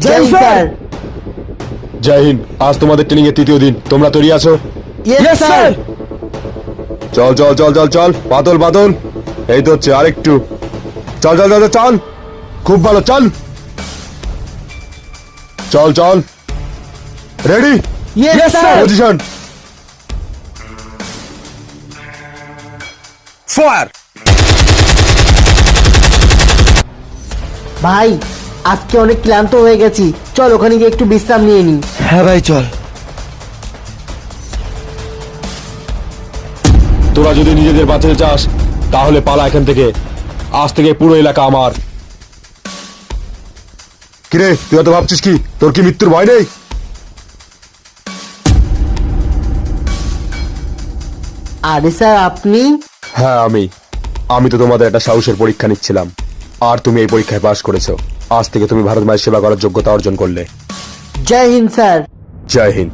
জয় Hind sir. জয় হিন্দ। আজ তোমাদের training এর তৃতীয় দিন, তোমরা তৈরি আছো? Yes sir. চল চল চল চল চল, বাদল বাদল, এই তো হচ্ছে, আরেকটু, চল চল চল চল, খুব ভালো, চল চল চল, ready, yes sir. Position, fire. ভাই আজকে অনেক ক্লান্ত হয়ে গেছি, চল ওখানে গিয়ে একটু বিশ্রাম নিয়ে নি। হ্যাঁ ভাই চল। তোরা যদি নিজেদের বাঁচাতে চাস তাহলে পালা এখান থেকে, আজ থেকে পুরো এলাকা আমার। কিরে, তুই তো ভাবছিস কি তোর কি মৃত্যুর ভয় নেই? আরে স্যার আপনি? হ্যাঁ আমি তো তোমাদের একটা সাহসের পরীক্ষা নিচ্ছিলাম, আর তুমি এই পরীক্ষায় পাশ করেছো। আজ থেকে তুমি ভারত মায়ের সেবা করার যোগ্যতা অর্জন করলে। জয় হিন্দ স্যার। জয় হিন্দ।